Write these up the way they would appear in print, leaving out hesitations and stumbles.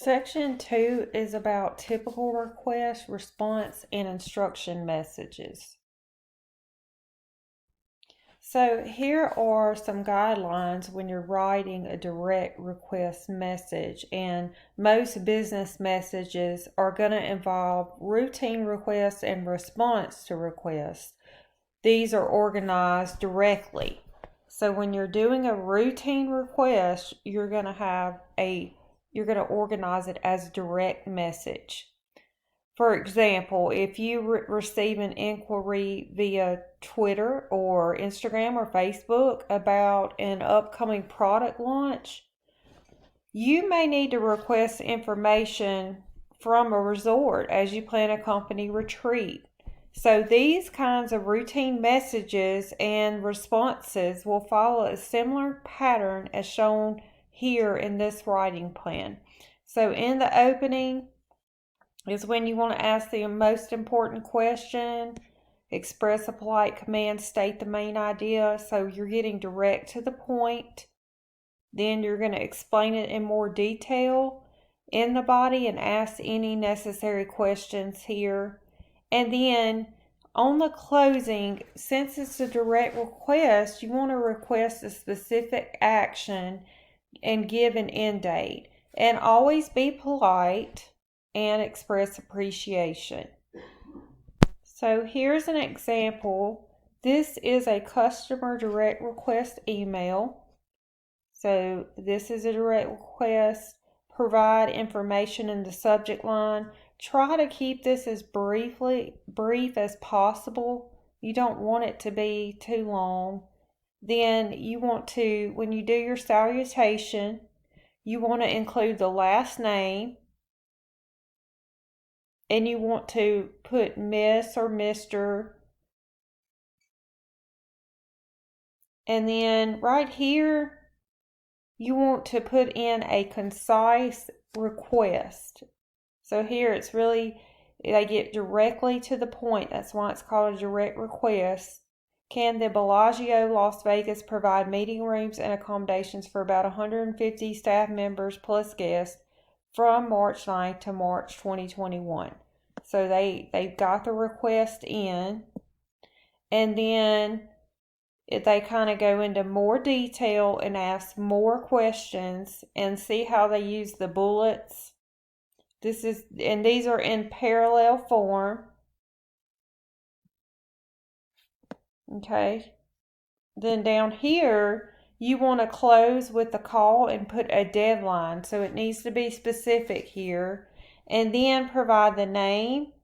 Section 2 is about typical request, response, and instruction messages. So here are some guidelines when you're writing a direct request message, and most business messages are going to involve routine requests and response to requests. These are organized directly. So when you're doing a routine request, you're going to organize it as direct message. For example, if you receive an inquiry via Twitter or Instagram or Facebook about an upcoming product launch, you may need to request information from a resort as you plan a company retreat. So these kinds of routine messages and responses will follow a similar pattern as shown here in this writing plan. So in the opening is when you want to ask the most important question, express a polite command, state the main idea. So you're getting direct to the point. Then you're going to explain it in more detail in the body and ask any necessary questions here. And then on the closing, since it's a direct request, you want to request a specific action and give an end date. And always be polite and express appreciation. So here's an example. This is a customer direct request email. So this is a direct request. Provide information in the subject line. Try to keep this as brief as possible. You don't want it to be too long. Then you want to, when you do your salutation, you want to include the last name, and you want to put Miss or Mr. And then right here, you want to put in a concise request. So here it's really, they get directly to the point. That's why it's called a direct request. Can the Bellagio Las Vegas provide meeting rooms and accommodations for about 150 staff members plus guests from March 9th to March 2021? So they've got the request in, and then they kind of go into more detail and ask more questions and see how they use the bullets. And these are in parallel form. Okay. Then down here, you want to close with the call and put a deadline. So it needs to be specific here. And then provide the name,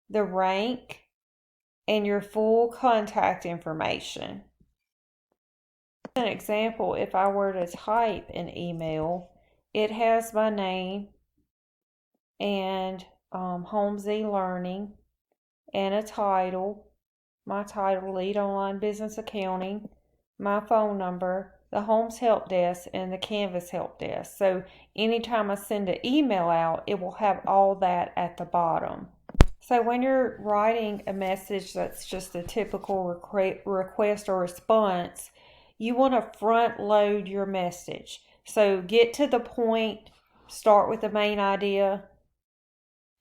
the rank, and your full contact information. An example, if I were to type an email, it has my name and Holmes eLearning and a title, my title, Lead Online Business Accounting, my phone number, the Holmes Help Desk, and the Canvas Help Desk. So anytime I send an email out, it will have all that at the bottom. So when you're writing a message that's just a typical request or response, you want to front load your message. So get to the point, start with the main idea,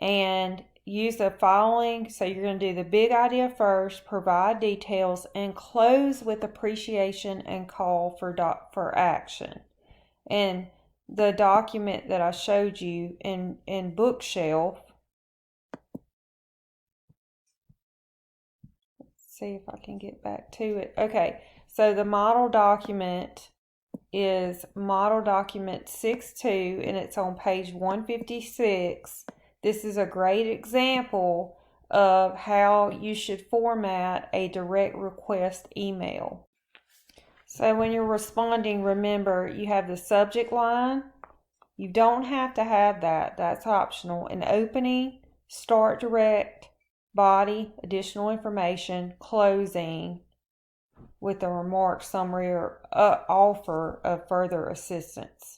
and use the following. So you're going to do the big idea first, provide details, and close with appreciation and call for action. And the document that I showed you in Bookshelf, let's see if I can get back to it. Okay, so the model document is Model Document 6.2, and it's on page 156. This is a great example of how you should format a direct request email. So when you're responding, remember you have the subject line. You don't have to have that. That's optional. An opening, start direct, body, additional information, closing with a remark, summary, or offer of further assistance.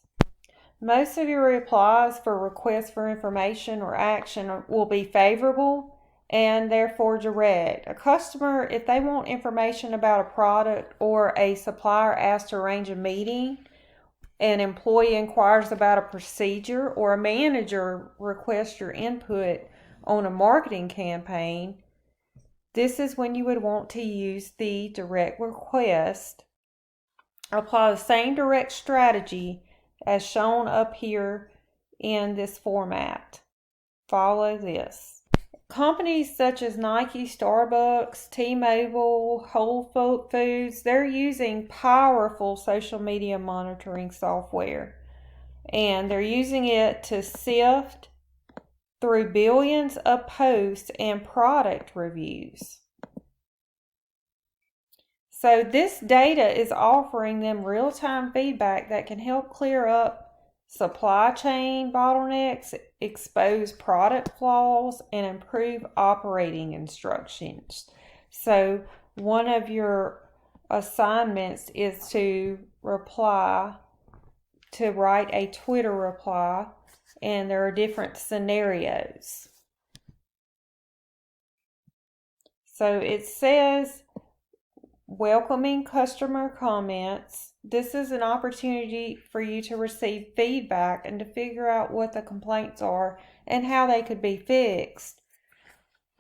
Most of your replies for requests for information or action will be favorable and therefore direct. A customer, if they want information about a product or a supplier asks to arrange a meeting, an employee inquires about a procedure, or a manager requests your input on a marketing campaign, this is when you would want to use the direct request. Apply the same direct strategy as shown up here in this format. Follow this. Companies such as Nike, Starbucks, T-Mobile, Whole Foods, they're using powerful social media monitoring software. And they're using it to sift through billions of posts and product reviews. So this data is offering them real-time feedback that can help clear up supply chain bottlenecks, expose product flaws, and improve operating instructions. So one of your assignments is to write a Twitter reply, and there are different scenarios. So it says, welcoming customer comments. This is an opportunity for you to receive feedback and to figure out what the complaints are and how they could be fixed.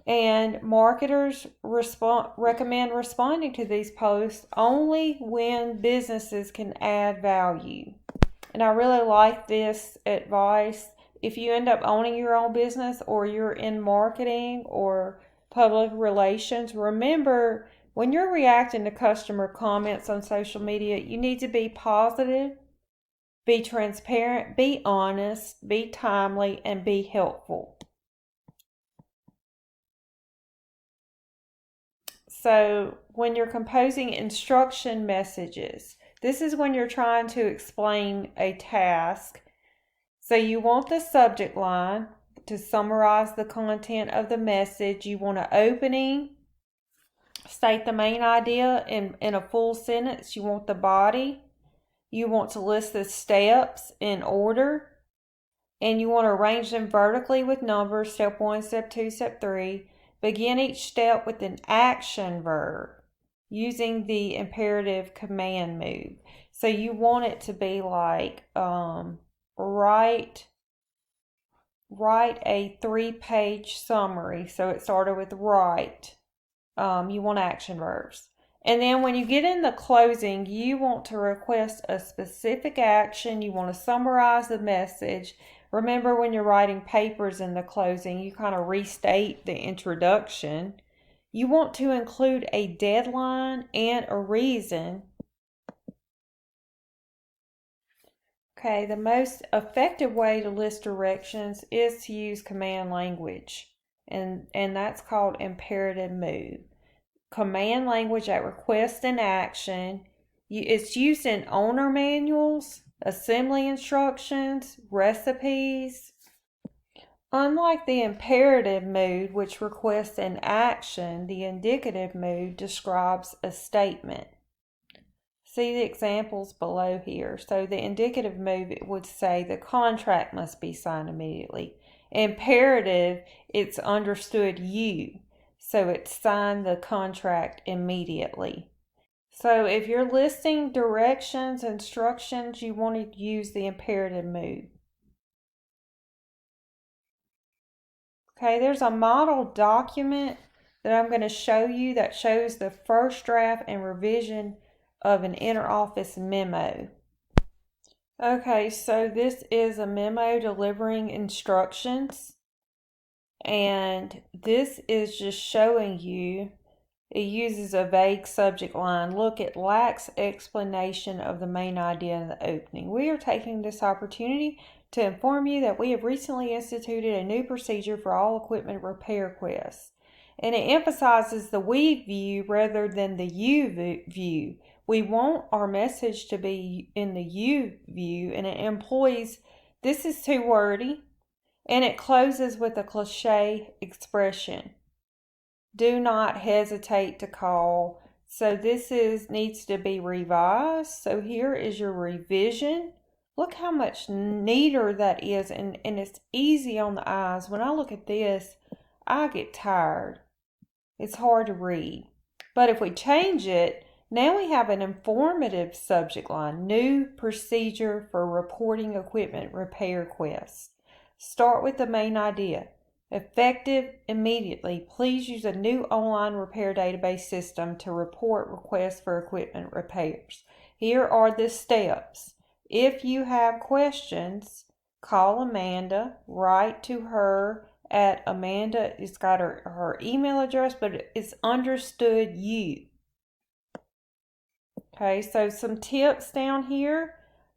And marketers recommend responding to these posts only when businesses can add value. And I really like this advice. If you end up owning your own business, or you're in marketing or public relations, remember, when you're reacting to customer comments on social media, you need to be positive, be transparent, be honest, be timely, and be helpful. So when you're composing instruction messages, this is when you're trying to explain a task. So you want the subject line to summarize the content of the message. You want an opening, state the main idea in a full sentence. You want the body. You want to list the steps in order. And you want to arrange them vertically with numbers, step 1, step 2, step 3. Begin each step with an action verb using the imperative command move. So you want it to be like, write a 3-page summary. So it started with write. You want action verbs. And then when you get in the closing, you want to request a specific action. You want to summarize the message. Remember, when you're writing papers in the closing, you kind of restate the introduction. You want to include a deadline and a reason. Okay, the most effective way to list directions is to use command language, and that's called imperative move. Command language at request and action. It's used in owner manuals, assembly instructions, recipes. Unlike the imperative mood, which requests an action, the indicative mood describes a statement. See the examples below here. So the indicative mood would say the contract must be signed immediately. Imperative, it's understood you. So it's sign the contract immediately. So if you're listing directions, instructions, you want to use the imperative mood. Okay, there's a model document that I'm going to show you that shows the first draft and revision of an interoffice memo. Okay, so this is a memo delivering instructions. And this is just showing you, it uses a vague subject line. Look, it lacks explanation of the main idea in the opening. We are taking this opportunity to inform you that we have recently instituted a new procedure for all equipment repair requests. And it emphasizes the we view rather than the you view. We want our message to be in the you view, and it employs, this is too wordy. And it closes with a cliche expression. Do not hesitate to call. So this needs to be revised. So here is your revision. Look how much neater that is, and it's easy on the eyes. When I look at this, I get tired. It's hard to read. But if we change it Now we have an informative subject line, new procedure for reporting equipment repair requests. Start with the main idea. Effective immediately, please use a new online repair database system to report requests for equipment repairs. Here are the steps. If you have questions, call Amanda, write to her at Amanda. It's got her email address, but it's understood you. Okay, so some tips down here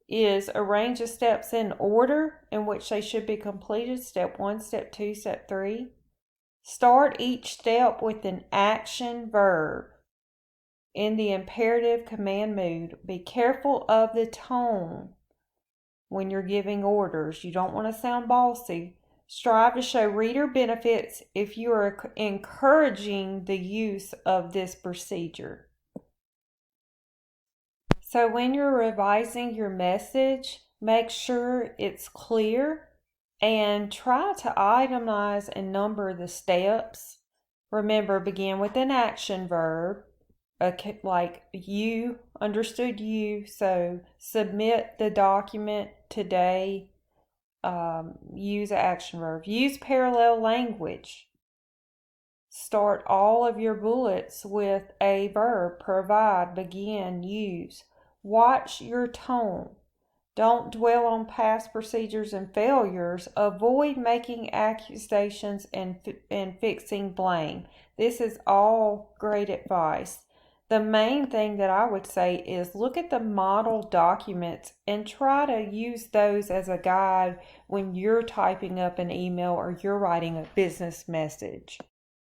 is arrange the steps in order in which they should be completed. Step 1, Step 2, Step 3. Start each step with an action verb in the imperative command mood. Be careful of the tone when you're giving orders. You don't want to sound bossy. Strive to show reader benefits if you are encouraging the use of this procedure. So when you're revising your message, make sure it's clear and try to itemize and number the steps. Remember, begin with an action verb, like you, understood you. So submit the document today. Use an action verb. Use parallel language. Start all of your bullets with a verb, provide, begin, use. Watch your tone. Don't dwell on past procedures and failures. Avoid making accusations and fixing blame. This is all great advice. The main thing that I would say is look at the model documents and try to use those as a guide when you're typing up an email or you're writing a business message.